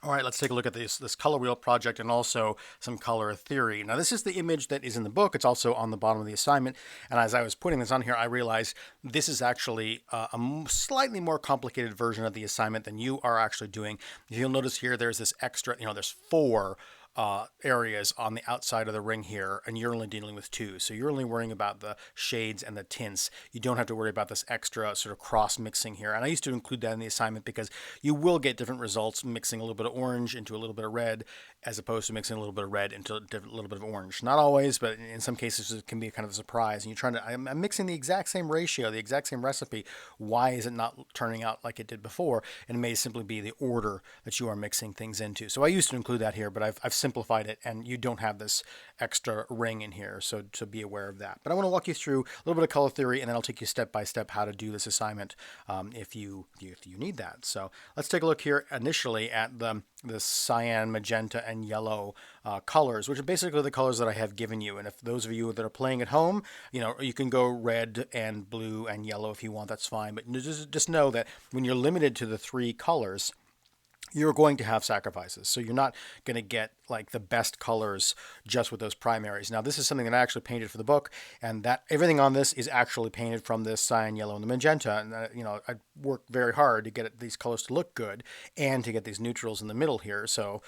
All right, let's take a look at this color wheel project and also some color theory. Now, this is the image that is in the book. It's also on the bottom of the assignment. And as I was putting this on here, I realized this is actually slightly more complicated version of the assignment than you are actually doing. You'll notice here there's this extra, there's four areas on the outside of the ring here, and you're only dealing with two. So you're only worrying about the shades and the tints. You don't have to worry about this extra sort of cross mixing here. And I used to include that in the assignment because you will get different results mixing a little bit of orange into a little bit of red, as opposed to mixing a little bit of red into a little bit of orange. Not always, but in some cases it can be kind of a surprise. And you're trying to, I'm mixing the exact same ratio, the exact same recipe. Why is it not turning out like it did before? And it may simply be the order that you are mixing things into. So I used to include that here, but I've simplified it, and you don't have this extra ring in here, so be aware of that. But I want to walk you through a little bit of color theory, and then I'll take you step by step how to do this assignment if you need that. So let's take a look here initially at the cyan, magenta, and yellow colors, which are basically the colors that I have given you. And if those of you that are playing at home, you can go red and blue and yellow if you want. That's fine. But just know that when you're limited to the three colors, you're going to have sacrifices. So you're not going to get like the best colors just with those primaries. Now, this is something that I actually painted for the book, and that everything on this is actually painted from this cyan, yellow, and the magenta. And I worked very hard to get these colors to look good and to get these neutrals in the middle here. So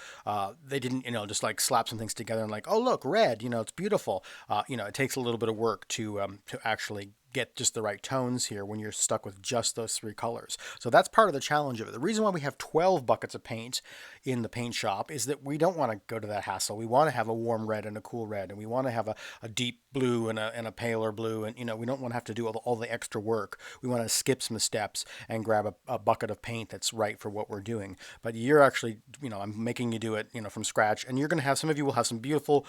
they didn't, just like slap some things together and like, oh look, red, it's beautiful. It takes a little bit of work to actually get just the right tones here when you're stuck with just those three colors. So that's part of the challenge of it. The reason why we have 12 buckets of paint in the paint shop is that we don't want to go to that hassle. We want to have a warm red and a cool red, and we want to have a deep blue and a paler blue, and we don't want to have to do all the extra work. We want to skip some steps and grab a bucket of paint that's right for what we're doing. But you're actually, I'm making you do it, from scratch, and you're going to have, some of you will have some beautiful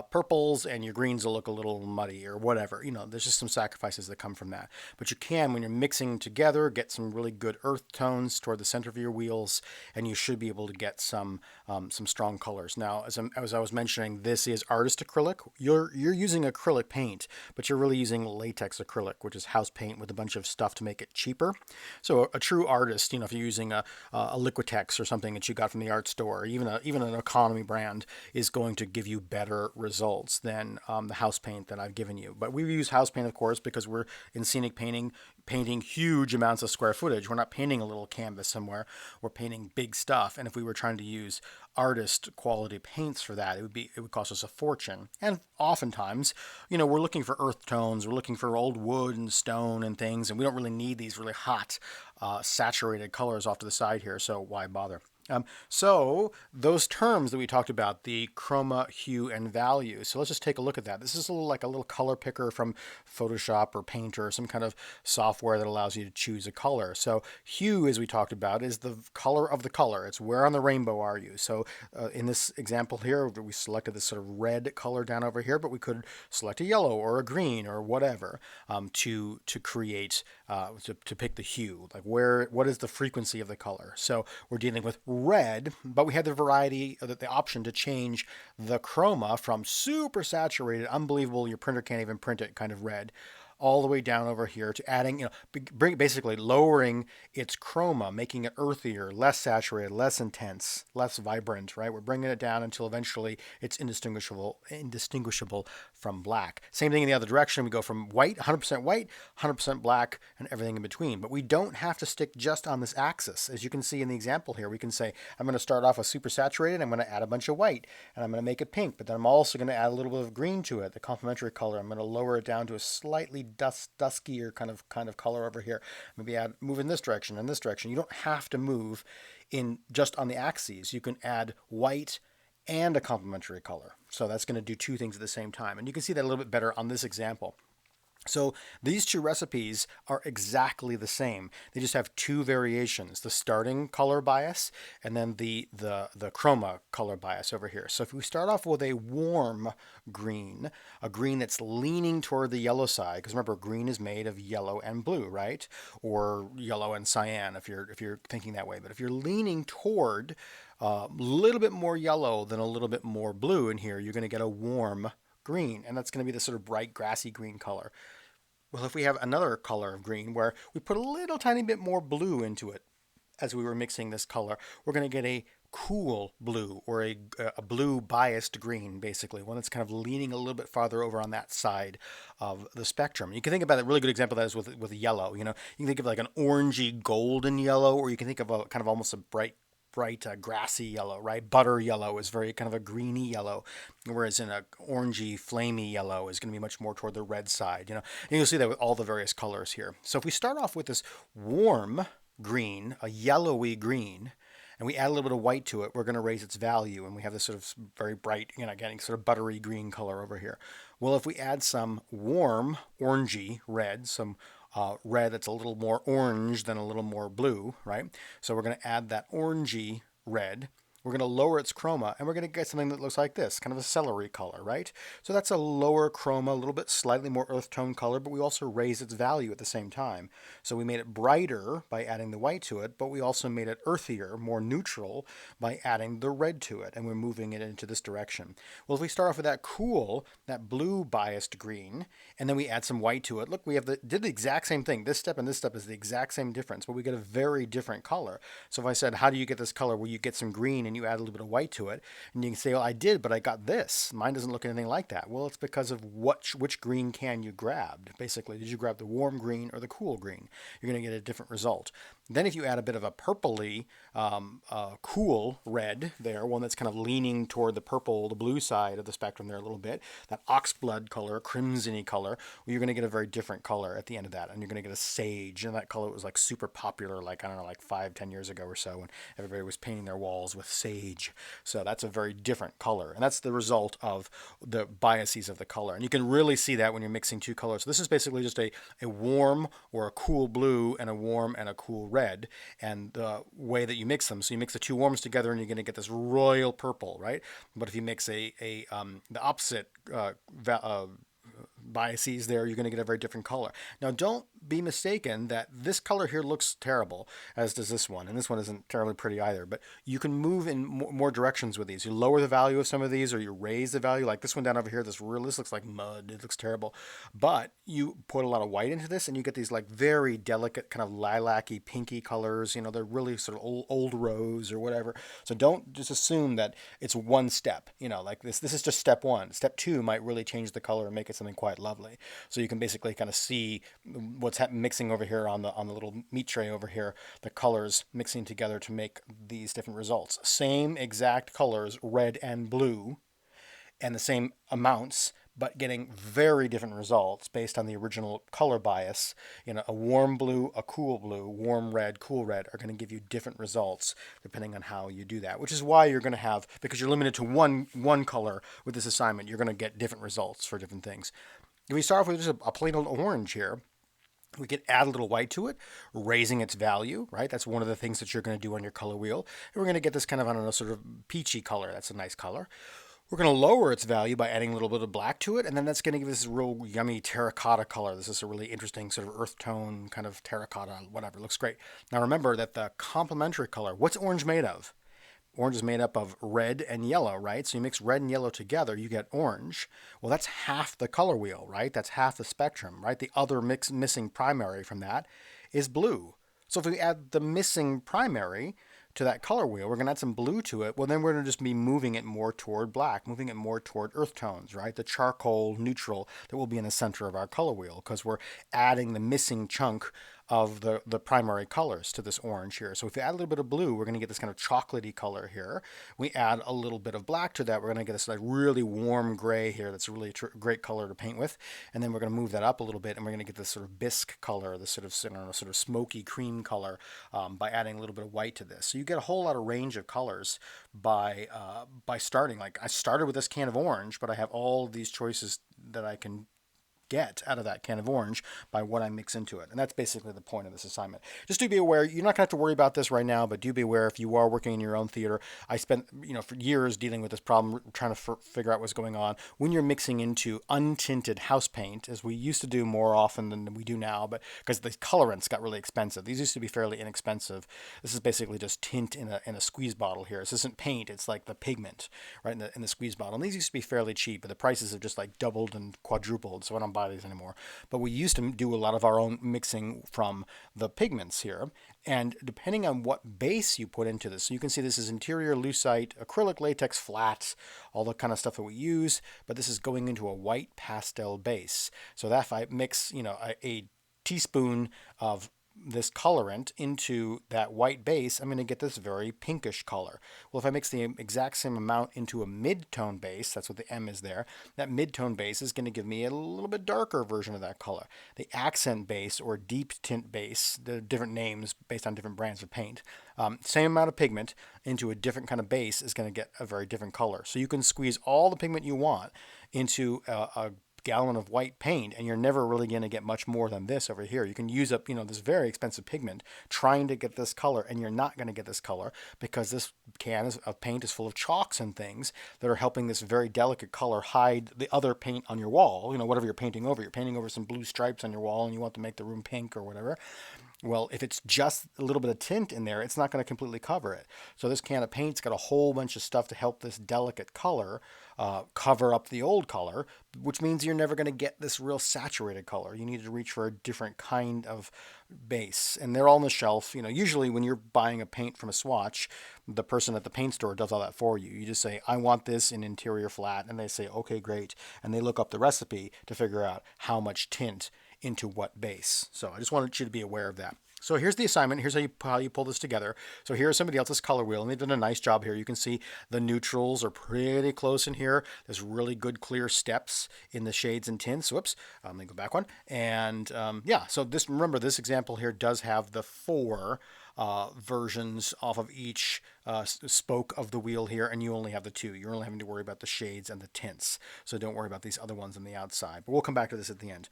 purples, and your greens will look a little muddy or whatever. There's just some sacrifices that come from that. But you can, when you're mixing together, get some really good earth tones toward the center of your wheels, and you should be able to get some strong colors. Now, as I was mentioning, this is artist acrylic. You're using acrylic paint, but you're really using latex acrylic, which is house paint with a bunch of stuff to make it cheaper. So a true artist, if you're using a Liquitex or something that you got from the art store, or even an economy brand, is going to give you better results than the house paint that I've given you. But we use house paint, of course, because we're in scenic painting huge amounts of square footage. We're not painting a little canvas somewhere. We're painting big stuff. And if we were trying to use artist quality paints for that, it would cost us a fortune. And oftentimes, we're looking for earth tones. We're looking for old wood and stone and things, and we don't really need these really hot, saturated colors off to the side here. So why bother? So those terms that we talked about, the chroma, hue, and value. So let's just take a look at that. This is like a little color picker from Photoshop or Paint or some kind of software that allows you to choose a color. So hue, as we talked about, is the color of the color. It's where on the rainbow are you. So in this example here, we selected this sort of red color down over here, but we could select a yellow or a green or whatever to create, to pick the hue. Like what is the frequency of the color? So we're dealing with red, but we have the variety, the option to change the chroma from super saturated, unbelievable, your printer can't even print it kind of red, all the way down over here to adding, basically lowering its chroma, making it earthier, less saturated, less intense, less vibrant, right? We're bringing it down until eventually it's indistinguishable from black. Same thing in the other direction. We go from white, 100% black, and everything in between. But we don't have to stick just on this axis. As you can see in the example here, we can say, I'm going to start off with super saturated, I'm going to add a bunch of white, and I'm going to make it pink, but then I'm also going to add a little bit of green to it, the complementary color. I'm going to lower it down to a slightly duskier kind of color over here. Maybe move in this direction and this direction. You don't have to move in just on the axes. You can add white and a complementary color. So that's going to do two things at the same time. And you can see that a little bit better on this example. So these two recipes are exactly the same. They just have two variations, the starting color bias and then the chroma color bias over here. So if we start off with a warm green, a green that's leaning toward the yellow side, because remember, green is made of yellow and blue, right? Or yellow and cyan if you're thinking that way. But if you're leaning toward a little bit more yellow than a little bit more blue in here, you're going to get a warm green, and that's going to be the sort of bright grassy green color. Well, if we have another color of green where we put a little tiny bit more blue into it, as we were mixing this color, we're going to get a cool blue, or a blue biased green, basically, one that's kind of leaning a little bit farther over on that side of the spectrum. You can think about a really good example of that is with yellow. You can think of like an orangey golden yellow, or you can think of a kind of almost a bright grassy yellow, right? Butter yellow is very kind of a greeny yellow, whereas in a orangey, flamey yellow is going to be much more toward the red side. And you'll see that with all the various colors here. So if we start off with this warm green, a yellowy green, and we add a little bit of white to it, we're going to raise its value, and we have this sort of very bright, getting sort of buttery green color over here. Well, if we add some warm orangey red, some red that's a little more orange than a little more blue, right? So we're going to add that orangey red. We're going to lower its chroma, and we're going to get something that looks like this, kind of a celery color, right? So that's a lower chroma, a little bit slightly more earth tone color, but we also raised its value at the same time. So we made it brighter by adding the white to it, but we also made it earthier, more neutral, by adding the red to it, and we're moving it into this direction. Well, if we start off with that cool, that blue biased green, and then we add some white to it, look, we did the exact same thing. This step and this step is the exact same difference, but we get a very different color. So if I said, how do you get this color? Well, you get some green and you add a little bit of white to it, and you can say, well, I did, but I got this. Mine doesn't look anything like that. Well, it's because of which green can you grabbed. Basically, did you grab the warm green or the cool green? You're going to get a different result. Then if you add a bit of a purpley, cool red there, one that's kind of leaning toward the purple, the blue side of the spectrum there a little bit, that oxblood color, crimson-y color, well, you're going to get a very different color at the end of that, and you're going to get a sage, and that color was like super popular, like, I don't know, like 5-10 years ago or so, when everybody was painting their walls with sage. So that's a very different color, and that's the result of the biases of the color. And you can really see that when you're mixing two colors. So this is basically just a warm or a cool blue and a warm and a cool red, and the way that you mix them. So you mix the two warms together and you're going to get this royal purple, right? But if you mix the opposite biases there, you're going to get a very different color. Now, don't be mistaken that this color here looks terrible, as does this one, and this one isn't terribly pretty either, but you can move in more directions with these. You lower the value of some of these, or you raise the value, like this one down over here. This looks like mud. It looks terrible, but you put a lot of white into this and you get these like very delicate kind of lilac-y, pinky colors. They're really sort of old rose or whatever. So don't just assume that it's one step, like this is just step one. Step two might really change the color and make it something quite lovely. So you can basically kind of see what's mixing over here on the little meat tray over here, the colors mixing together to make these different results. Same exact colors, red and blue, and the same amounts, but getting very different results based on the original color bias. A warm blue, a cool blue, warm red, cool red are going to give you different results depending on how you do that, which is why you're going to have, because you're limited to one color with this assignment, you're going to get different results for different things. If we start off with just a plain old orange here, we could add a little white to it, raising its value, right? That's one of the things that you're going to do on your color wheel. And we're going to get this kind of, I don't know, sort of peachy color. That's a nice color. We're going to lower its value by adding a little bit of black to it, and then that's going to give us this real yummy terracotta color. This is a really interesting sort of earth tone, kind of terracotta, whatever. It looks great. Now remember that the complementary color, what's orange made of? Orange is made up of red and yellow, right? So you mix red and yellow together, you get orange. Well, that's half the color wheel, right? That's half the spectrum, right? The other missing primary from that is blue. So if we add the missing primary to that color wheel, we're going to add some blue to it. Well, then we're going to just be moving it more toward black, moving it more toward earth tones, right? The charcoal neutral that will be in the center of our color wheel, because we're adding the missing chunk of the primary colors to this orange here. So if we add a little bit of blue, we're going to get this kind of chocolatey color here. We add a little bit of black to that, we're going to get this like really warm gray here. That's a really great color to paint with. And then we're going to move that up a little bit, and we're going to get this sort of bisque color, this sort of, sort of smoky cream color by adding a little bit of white to this. So you get a whole lot of range of colors by starting. Like I started with this can of orange, but I have all these choices that I can get out of that can of orange by what I mix into it. And that's basically the point of this assignment. Just do be aware, you're not going to have to worry about this right now, but do be aware if you are working in your own theater. I spent, for years dealing with this problem, trying to figure out what's going on. When you're mixing into untinted house paint, as we used to do more often than we do now, but because the colorants got really expensive. These used to be fairly inexpensive. This is basically just tint in a squeeze bottle here. This isn't paint, it's like the pigment, right, in the squeeze bottle. And these used to be fairly cheap, but the prices have just like doubled and quadrupled. So when I'm buy these anymore. But we used to do a lot of our own mixing from the pigments here. And depending on what base you put into this, so you can see this is interior lucite, acrylic latex flat, all the kind of stuff that we use, but this is going into a white pastel base. So that if I mix, a teaspoon of this colorant into that white base, I'm going to get this very pinkish color. Well, if I mix the exact same amount into a mid-tone base, that's what the M is there, that mid-tone base is going to give me a little bit darker version of that color. The accent base or deep tint base, the different names based on different brands of paint, same amount of pigment into a different kind of base is going to get a very different color. So you can squeeze all the pigment you want into a gallon of white paint, and you're never really going to get much more than this over here. You can use up, this very expensive pigment trying to get this color, and you're not going to get this color because this can of paint is full of chalks and things that are helping this very delicate color hide the other paint on your wall. Whatever you're painting over. You're painting over some blue stripes on your wall, and you want to make the room pink or whatever. Well, if it's just a little bit of tint in there, it's not going to completely cover it. So this can of paint's got a whole bunch of stuff to help this delicate color cover up the old color, which means you're never going to get this real saturated color. You need to reach for a different kind of base. And they're all on the shelf. Usually when you're buying a paint from a swatch, the person at the paint store does all that for you. You just say, I want this in interior flat. And they say, okay, great. And they look up the recipe to figure out how much tint into what base. So I just wanted you to be aware of that. So here's the assignment. Here's how you pull this together. So here's somebody else's color wheel, and they've done a nice job here. You can see the neutrals are pretty close in here. There's really good clear steps in the shades and tints. Whoops. Let me go back one. And so remember, this example here does have the 4 versions off of each spoke of the wheel here, and you only have the 2. You're only having to worry about the shades and the tints, so don't worry about these other ones on the outside. But we'll come back to this at the end.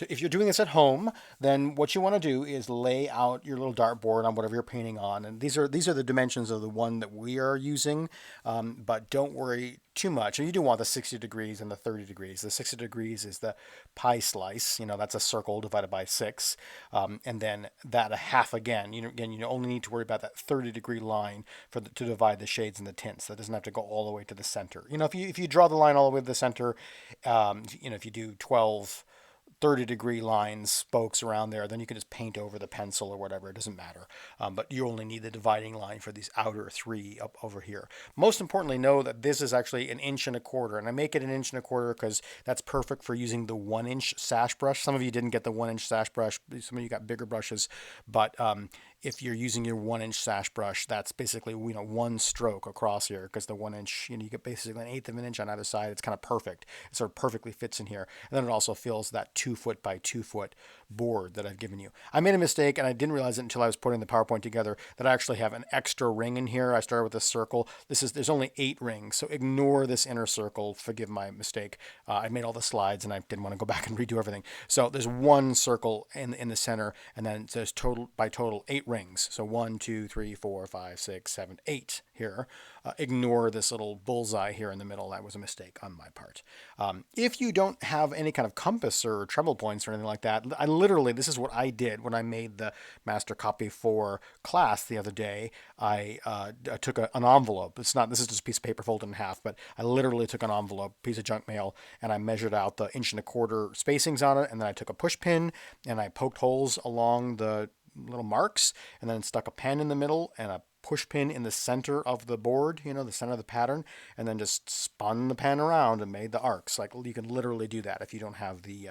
If you're doing this at home, then what you want to do is lay out your little dartboard on whatever you're painting on, and these are the dimensions of the one that we are using, but don't worry too much. And you do want the 60 degrees and the 30 degrees. The 60 degrees is the pie slice. That's a circle divided by 6. And then that a half again. You only need to worry about that 30-degree line to divide the shades and the tints. That doesn't have to go all the way to the center. If you draw the line all the way to the center, if you do 12 30-degree lines, spokes around there, then you can just paint over the pencil or whatever. It doesn't matter. But you only need the dividing line for these outer 3 up over here. Most importantly, know that this is actually 1 1/4 inch. And I make it 1 1/4 inch because that's perfect for using the 1-inch sash brush. Some of you didn't get the 1-inch sash brush. Some of you got bigger brushes. But if you're using your 1-inch sash brush, that's basically, one stroke across here, because the 1-inch, you get basically 1/8 of an inch on either side. It's kind of perfect. It sort of perfectly fits in here. And then it also fills that 2-foot by 2-foot board that I've given you. I made a mistake, and I didn't realize it until I was putting the PowerPoint together, that I actually have an extra ring in here. I started with a circle. There's only 8 rings, so ignore this inner circle. Forgive my mistake. I made all the slides, and I didn't want to go back and redo everything. So there's 1 circle in the center, and then it says total 8 rings. So 1, 2, 3, 4, 5, 6, 7, 8 here. Ignore this little bullseye here in the middle. That was a mistake on my part. If you don't have any kind of compass or treble points or anything like that, this is what I did when I made the master copy for class the other day. I took an envelope. This is just a piece of paper folded in half, but I literally took an envelope, piece of junk mail, and I measured out the 1 1/4 inch spacings on it, and then I took a push pin and I poked holes along the little marks, and then stuck a pen in the middle and a push pin in the center of the board, the center of the pattern, and then just spun the pen around and made the arcs. Like, you can literally do that if you don't have the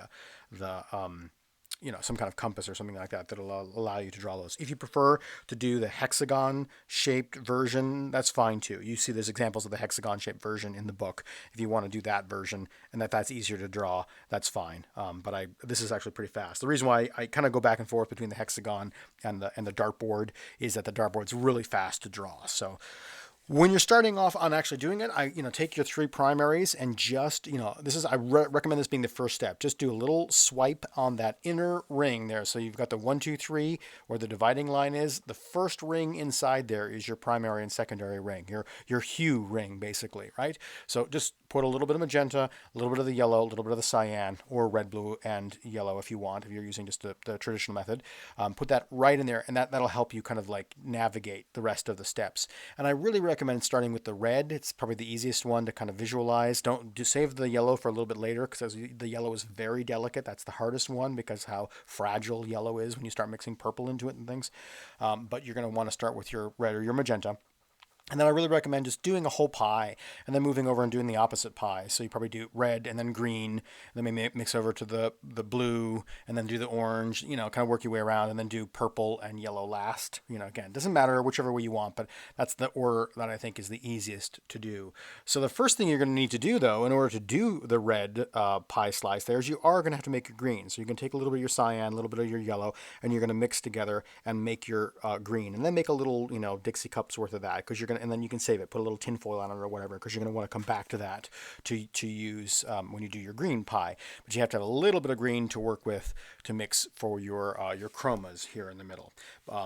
some kind of compass or something like that that'll allow you to draw those. If you prefer to do the hexagon shaped version, that's fine too. You see there's examples of the hexagon shaped version in the book. If you want to do that version and that's easier to draw, that's fine. But this is actually pretty fast. The reason why I kind of go back and forth between the hexagon and the dartboard is that the dartboard's really fast to draw. So when you're starting off on actually doing it, take your 3 primaries and just, I recommend this being the first step. Just do a little swipe on that inner ring there. So you've got the 1, 2, 3, where the dividing line is. The first ring inside there is your primary and secondary ring, your hue ring, basically, right? So just put a little bit of magenta, a little bit of the yellow, a little bit of the cyan, or red, blue, and yellow if you want, if you're using just the traditional method. Put that right in there, and that'll help you kind of like navigate the rest of the steps. And I really recommend recommend starting with the red. It's probably the easiest one to kind of visualize. Don't save the yellow for a little bit later because the yellow is very delicate. That's the hardest one because how fragile yellow is when you start mixing purple into it and things. But you're going to want to start with your red or your magenta. And then I really recommend just doing a whole pie and then moving over and doing the opposite pie. So you probably do red and then green, and then maybe mix over to the blue and then do the orange, kind of work your way around and then do purple and yellow last. Again, it doesn't matter whichever way you want, but that's the order that I think is the easiest to do. So the first thing you're going to need to do though, in order to do the red pie slice there is you are going to have to make your green. So you're going to take a little bit of your cyan, a little bit of your yellow, and you're going to mix together and make your green. And then make a little, Dixie cups worth of that because you're going to, and then you can save it, put a little tin foil on it or whatever, because you're going to want to come back to that to use when you do your green pie. But you have to have a little bit of green to work with to mix for your chromas here in the middle.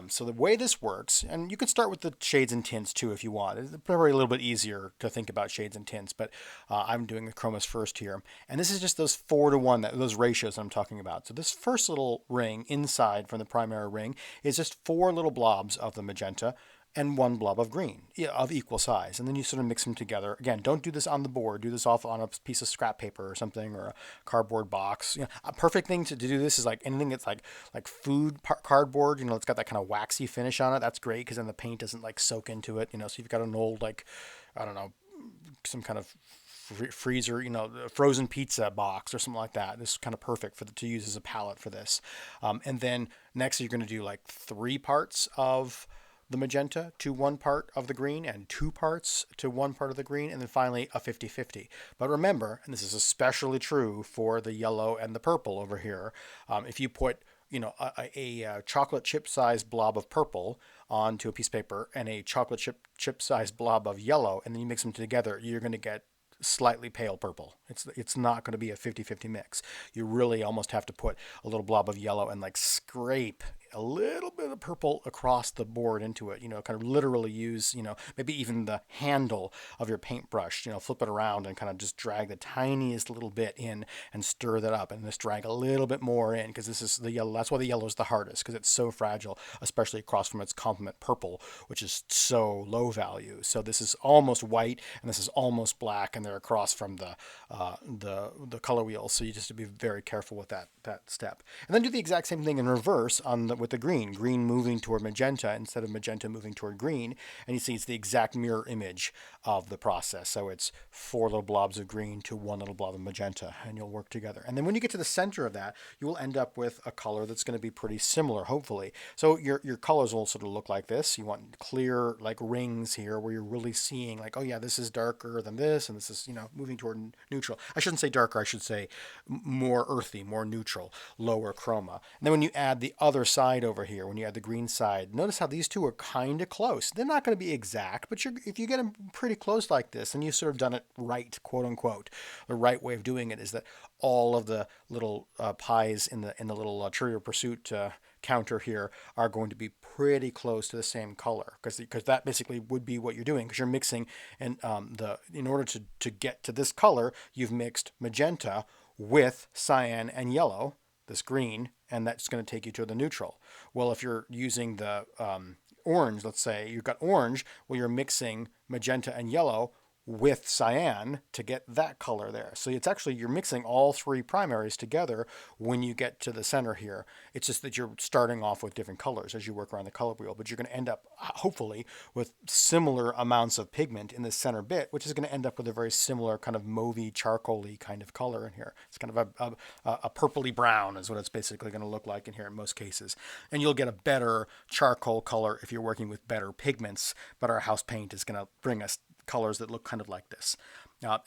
So the way this works, and you can start with the shades and tints too if you want. It's probably a little bit easier to think about shades and tints, but I'm doing the chromas first here. And this is just those 4:1, those ratios that I'm talking about. So this first little ring inside from the primary ring is just 4 little blobs of the magenta and 1 blob of green of equal size. And then you sort of mix them together. Again, don't do this on the board. Do this off on a piece of scrap paper or something, or a cardboard box. A perfect thing to do this is like anything that's like food cardboard. It's got that kind of waxy finish on it. That's great because then the paint doesn't like soak into it. So you've got an old I don't know, some kind of freezer, frozen pizza box or something like that. This is kind of perfect to use as a palette for this. And then next you're going to do like 3 parts of the magenta to 1 part of the green and 2 parts to 1 part of the green, and then finally a 50-50. But remember, and this is especially true for the yellow and the purple over here, if you put a chocolate chip sized blob of purple onto a piece of paper and a chocolate chip sized blob of yellow, and then you mix them together, you're going to get slightly pale purple. It's not going to be a 50-50 mix. You really almost have to put a little blob of yellow and scrape a little bit of purple across the board into it, kind of literally use, maybe even the handle of your paintbrush, flip it around and kind of just drag the tiniest little bit in and stir that up and just drag a little bit more in because this is the yellow. That's why the yellow is the hardest because it's so fragile, especially across from its complement purple, which is so low value. So this is almost white and this is almost black, and they're across from the color wheel. So you just have to be very careful with that step. And then do the exact same thing in reverse with the green moving toward magenta instead of magenta moving toward green. And you see it's the exact mirror image of the process. So it's 4 little blobs of green to 1 little blob of magenta, and you'll work together. And then when you get to the center of that, you will end up with a color that's going to be pretty similar, hopefully. So your colors will sort of look like this. You want clear rings here where you're really seeing oh yeah, this is darker than this, and this is moving toward neutral. I shouldn't say darker, I should say more earthy, more neutral, lower chroma. And then when you add the other side over here, when you add the green side, notice how these two are kind of close. They're not going to be exact, but if you get them pretty close like this, then you've sort of done it right, quote unquote. The right way of doing it is that all of the little pies in the little Trivial Pursuit counter here are going to be pretty close to the same color because that basically would be what you're doing because you're mixing, and in order to get to this color, you've mixed magenta with cyan and yellow, this green, and that's going to take you to the neutral. Well, if you're using the orange, let's say you've got orange, well, you're mixing magenta and yellow with cyan to get that color there. So it's actually, you're mixing all 3 primaries together when you get to the center here. It's just that you're starting off with different colors as you work around the color wheel, but you're going to end up hopefully with similar amounts of pigment in the center bit, which is going to end up with a very similar kind of mauvey, charcoaly kind of color in here. It's kind of a purpley brown is what it's basically going to look like in here in most cases. And you'll get a better charcoal color if you're working with better pigments, but our house paint is going to bring us colors that look kind of like this.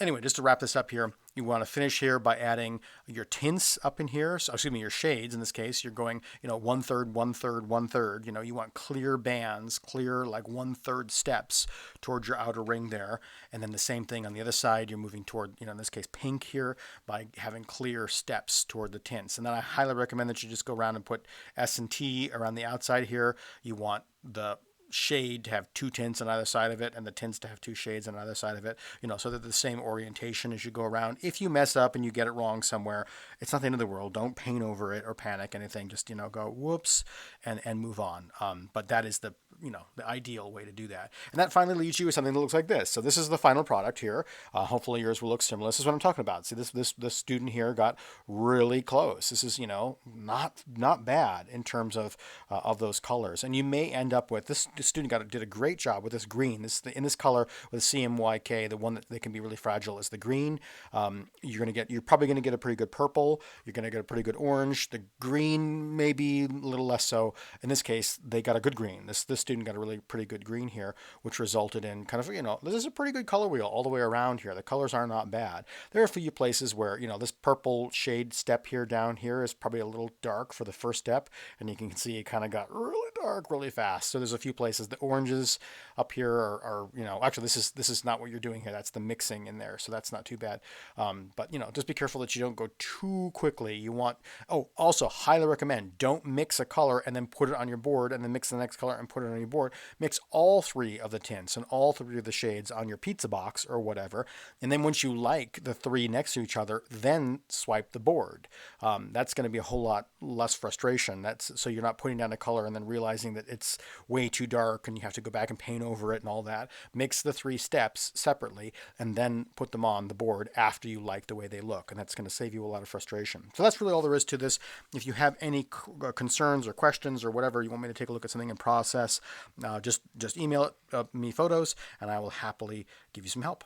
Anyway, just to wrap this up here, you want to finish here by adding your tints up in here. So, excuse me, your shades. In this case, you're going, 1/3, 1/3, 1/3. You want clear bands, clear 1/3 steps towards your outer ring there. And then the same thing on the other side, you're moving toward, in this case, pink here by having clear steps toward the tints. And then I highly recommend that you just go around and put S&T around the outside here. You want the shade to have 2 tints on either side of it and the tints to have 2 shades on either side of it, so that they're the same orientation as you go around. If you mess up and you get it wrong somewhere, it's not the end of the world. Don't paint over it or panic anything. Just, go whoops and move on. But that is the ideal way to do that. And that finally leads you to something that looks like this. So this is the final product here. Hopefully yours will look similar. This is what I'm talking about. See, this student here got really close. This is not bad in terms of those colors. And you may end up with this student did a great job with this green. In this color with CMYK, the one that can be really fragile is the green. You're probably gonna get a pretty good purple. You're gonna get a pretty good orange. The green maybe a little less so. In this case, they got a good green. This student got a really pretty good green here, which resulted in kind of this is a pretty good color wheel all the way around here. The colors are not bad. There are a few places where this purple shade step here down here is probably a little dark for the first step, and you can see it kind of got really dark really fast. So there's a few places. The oranges up here are actually this is not what you're doing here. That's the mixing in there, so that's not too bad. But just be careful that you don't go too quickly. You want also highly recommend don't mix a color and then put it on your board and then mix the next color and put it on your board. Mix all three of the tints and all three of the shades on your pizza box or whatever, and then once you like the three next to each other, then swipe the board. That's going to be a whole lot less frustration. So you're not putting down a color and then realizing that it's way too dark and you have to go back and paint over it and all that. Mix the three steps separately and then put them on the board after you like the way they look, and that's going to save you a lot of frustration. So that's really all there is to this. If you have any concerns or questions or whatever, you want me to take a look at something in process, just email me photos and I will happily give you some help.